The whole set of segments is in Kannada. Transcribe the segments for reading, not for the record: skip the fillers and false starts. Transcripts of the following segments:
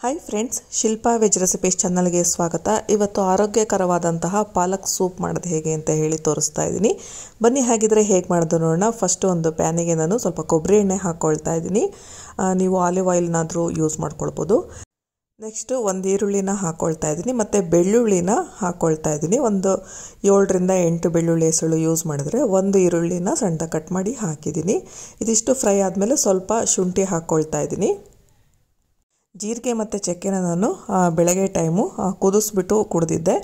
Hi friends, Shilpa veg recipes ಚಾನಲ್ಗೆ ಸ್ವಾಗತ. ಇವತ್ತು ಆರೋಗ್ಯಕರವಾದಂತಹ ಪಾಲಕ್ ಸೂಪ್ ಮಾಡೋದು ಹೇಗೆ ಅಂತ ಹೇಳಿ ತೋರಿಸ್ತಾ ಇದ್ದೀನಿ. ಬನ್ನಿ ಹಾಗಿದ್ರೆ ಹೇಗೆ ಮಾಡೋದು ನೋಡೋಣ. ಫಸ್ಟ್ ಒಂದು ಪ್ಯಾನಿಗೆ ನಾನು ಸ್ವಲ್ಪ ಕೊಬ್ಬರಿ ಎಣ್ಣೆ ಹಾಕ್ಕೊಳ್ತಾ ಇದ್ದೀನಿ. ನೀವು ಆಲಿವ್ ಆಯಿಲ್ನಾದರೂ ಯೂಸ್ ಮಾಡ್ಕೊಳ್ಬೋದು. ನೆಕ್ಸ್ಟು ಒಂದು ಈರುಳ್ಳಿನ ಹಾಕ್ಕೊಳ್ತಾ ಇದ್ದೀನಿ ಮತ್ತು ಬೆಳ್ಳುಳ್ಳಿನ ಹಾಕ್ಕೊಳ್ತಾ ಇದ್ದೀನಿ. ಒಂದು 7 ರಿಂದ 8 ಬೆಳ್ಳುಳ್ಳಿ ಹೆಸಳು ಯೂಸ್ ಮಾಡಿದ್ರೆ ಒಂದು ಈರುಳ್ಳಿನ ಸಣ್ಣದಾಗಿ ಕಟ್ ಮಾಡಿ ಹಾಕಿದ್ದೀನಿ. ಇದಿಷ್ಟು ಫ್ರೈ ಆದಮೇಲೆ ಸ್ವಲ್ಪ ಶುಂಠಿ ಹಾಕ್ಕೊಳ್ತಾ ಇದ್ದೀನಿ. ಜೀರಿಗೆ ಮತ್ತು ಚಕ್ಕೆನ ನಾನು ಬೆಳಗ್ಗೆ ಟೈಮು ಕುದಿಸ್ಬಿಟ್ಟು ಕುಡಿದಿದ್ದೆ.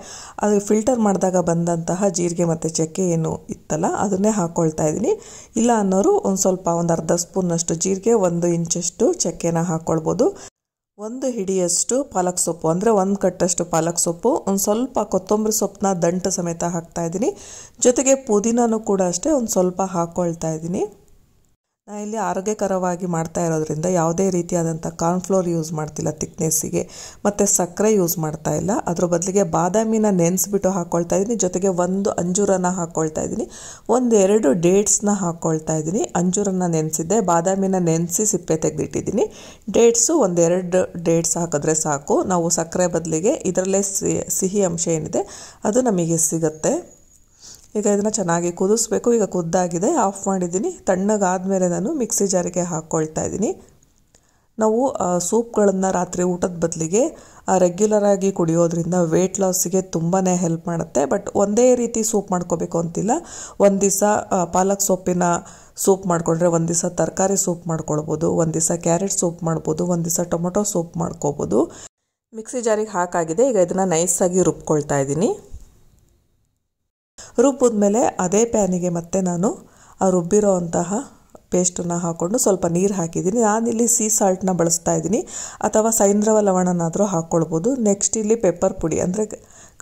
ಅದು ಫಿಲ್ಟರ್ ಮಾಡಿದಾಗ ಬಂದಂತಹ ಜೀರಿಗೆ ಮತ್ತು ಚಕ್ಕೆ ಏನು ಇತ್ತಲ್ಲ ಅದನ್ನೇ ಹಾಕ್ಕೊಳ್ತಾ ಇದ್ದೀನಿ. ಇಲ್ಲ ಅನ್ನೋರು ಒಂದು ಅರ್ಧ ಸ್ಪೂನ್ನಷ್ಟು ಜೀರಿಗೆ, 1 ಇಂಚಷ್ಟು ಚಕ್ಕೆನ ಹಾಕ್ಕೊಳ್ಬೋದು. 1 ಹಿಡಿಯಷ್ಟು ಪಾಲಕ್ ಸೊಪ್ಪು ಅಂದರೆ 1 ಕಟ್ಟಷ್ಟು ಪಾಲಕ್ ಸೊಪ್ಪು, ಒಂದು ಸ್ವಲ್ಪ ಕೊತ್ತಂಬರಿ ಸೊಪ್ಪನ್ನ ದಂಟು ಸಮೇತ ಹಾಕ್ತಾ ಇದ್ದೀನಿ. ಜೊತೆಗೆ ಪುದೀನೂ ಕೂಡ ಅಷ್ಟೇ ಒಂದು ಸ್ವಲ್ಪ ಹಾಕ್ಕೊಳ್ತಾ ಇದ್ದೀನಿ. ನಾನು ಇಲ್ಲಿ ಆರೋಗ್ಯಕರವಾಗಿ ಮಾಡ್ತಾ ಇರೋದ್ರಿಂದ ಯಾವುದೇ ರೀತಿಯಾದಂಥ ಕಾರ್ನ್ಫ್ಲೋರ್ ಯೂಸ್ ಮಾಡ್ತಿಲ್ಲ ತಿಕ್ನೆಸ್ಸಿಗೆ, ಮತ್ತು ಸಕ್ಕರೆ ಯೂಸ್ ಮಾಡ್ತಾ ಇಲ್ಲ. ಅದ್ರ ಬದಲಿಗೆ ಬಾದಾಮಿನ ನೆನೆಸ್ಬಿಟ್ಟು ಹಾಕ್ಕೊಳ್ತಾ ಇದ್ದೀನಿ. ಜೊತೆಗೆ 1 ಅಂಜೂರನ ಹಾಕ್ಕೊಳ್ತಾ ಇದ್ದೀನಿ, 1-2 ಡೇಟ್ಸ್ನ ಹಾಕ್ಕೊಳ್ತಾ ಇದ್ದೀನಿ. ಅಂಜೂರನ ನೆನೆಸಿದ್ದೆ, ಬಾದಾಮಿನ ನೆನೆಸಿ ಸಿಪ್ಪೆ ತೆಗೆದಿಟ್ಟಿದ್ದೀನಿ. ಡೇಟ್ಸು 1-2 ಡೇಟ್ಸ್ ಹಾಕಿದ್ರೆ ಸಾಕು. ನಾವು ಸಕ್ಕರೆ ಬದಲಿಗೆ ಇದರಲ್ಲೇ ಸಿಹಿ ಅಂಶ ಏನಿದೆ ಅದು ನಮಗೆ ಸಿಗುತ್ತೆ. ಈಗ ಇದನ್ನು ಚೆನ್ನಾಗಿ ಕುದಿಸ್ಬೇಕು. ಈಗ ಕುದ್ದಾಗಿದೆ, ಆಫ್ ಮಾಡಿದ್ದೀನಿ. ತಣ್ಣಗಾದಮೇಲೆ ನಾನು ಮಿಕ್ಸಿ ಜಾರಿಗೆ ಹಾಕ್ಕೊಳ್ತಾ ಇದ್ದೀನಿ. ನಾವು ಸೂಪ್ಗಳನ್ನು ರಾತ್ರಿ ಊಟದ ಬದಲಿಗೆ ರೆಗ್ಯುಲರಾಗಿ ಕುಡಿಯೋದ್ರಿಂದ ವೆಯ್ಟ್ ಲಾಸಿಗೆ ತುಂಬಾ ಹೆಲ್ಪ್ ಮಾಡುತ್ತೆ. ಬಟ್ ಒಂದೇ ರೀತಿ ಸೂಪ್ ಮಾಡ್ಕೋಬೇಕು ಅಂತಿಲ್ಲ. ಒಂದು ದಿವಸ ಪಾಲಕ್ ಸೊಪ್ಪಿನ ಸೂಪ್ ಮಾಡಿಕೊಂಡ್ರೆ ಒಂದು ದಿವಸ ತರಕಾರಿ ಸೂಪ್ ಮಾಡ್ಕೊಳ್ಬೋದು, ಒಂದು ದಿವಸ ಕ್ಯಾರೆಟ್ ಸೂಪ್ ಮಾಡ್ಬೋದು, ಒಂದು ದಿವಸ ಟೊಮೊಟೊ ಸೂಪ್ ಮಾಡ್ಕೋಬೋದು. ಮಿಕ್ಸಿ ಜಾರಿಗೆ ಹಾಕಾಗಿದೆ. ಈಗ ಇದನ್ನು ನೈಸಾಗಿ ರುಬ್ಕೊಳ್ತಾ ಇದ್ದೀನಿ. ರುಬ್ಬಿದ್ಮೇಲೆ ಅದೇ ಪ್ಯಾನಿಗೆ ಮತ್ತೆ ನಾನು ರುಬ್ಬಿರೋ ಅಂತಹ ಪೇಸ್ಟನ್ನು ಹಾಕ್ಕೊಂಡು ಸ್ವಲ್ಪ ನೀರು ಹಾಕಿದ್ದೀನಿ. ನಾನಿಲ್ಲಿ ಸೀ ಸಾಲ್ಟ್ನ ಬಳಸ್ತಾ ಇದ್ದೀನಿ, ಅಥವಾ ಸೈಂಧವ ಲವಣನಾದರೂ ಹಾಕ್ಕೊಳ್ಬೋದು. ನೆಕ್ಸ್ಟ್ ಇಲ್ಲಿ ಪೆಪ್ಪರ್ ಪುಡಿ ಅಂದರೆ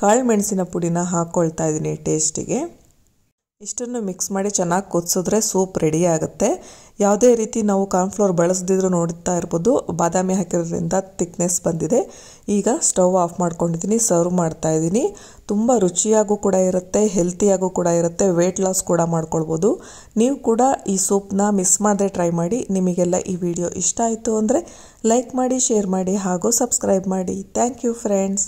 ಕಾಳು ಮೆಣಸಿನ ಪುಡಿನ ಹಾಕ್ಕೊಳ್ತಾ ಇದ್ದೀನಿ ಟೇಸ್ಟಿಗೆ. ಇಷ್ಟನ್ನು ಮಿಕ್ಸ್ ಮಾಡಿ ಚೆನ್ನಾಗಿ ಕುದಿಸಿದ್ರೆ ಸೂಪ್ ರೆಡಿ ಆಗುತ್ತೆ. ಯಾವುದೇ ರೀತಿ ನಾವು ಕಾರ್ನ್ಫ್ಲೋರ್ ಬಳಸದಿದ್ರು ನೋಡ್ತಾ ಇರ್ಬೋದು, ಬಾದಾಮಿ ಹಾಕಿರೋದ್ರಿಂದ ಥಿಕ್ನೆಸ್ ಬಂದಿದೆ. ಈಗ ಸ್ಟವ್ ಆಫ್ ಮಾಡ್ಕೊಂಡಿದ್ದೀನಿ, ಸರ್ವ್ ಮಾಡ್ತಾ ಇದ್ದೀನಿ. ತುಂಬ ರುಚಿಯಾಗೂ ಕೂಡ ಇರುತ್ತೆ, ಹೆಲ್ತಿಯಾಗೂ ಕೂಡ ಇರುತ್ತೆ, ವೆಯ್ಟ್ ಲಾಸ್ ಕೂಡ ಮಾಡ್ಕೊಳ್ಬೋದು. ನೀವು ಕೂಡ ಈ ಸೂಪ್ನ ಮಿಸ್ ಮಾಡದೆ ಟ್ರೈ ಮಾಡಿ. ನಿಮಗೆಲ್ಲ ಈ ವಿಡಿಯೋ ಇಷ್ಟ ಆಯಿತು ಅಂದರೆ ಲೈಕ್ ಮಾಡಿ, ಶೇರ್ ಮಾಡಿ ಹಾಗೂ ಸಬ್ಸ್ಕ್ರೈಬ್ ಮಾಡಿ. Thank you friends.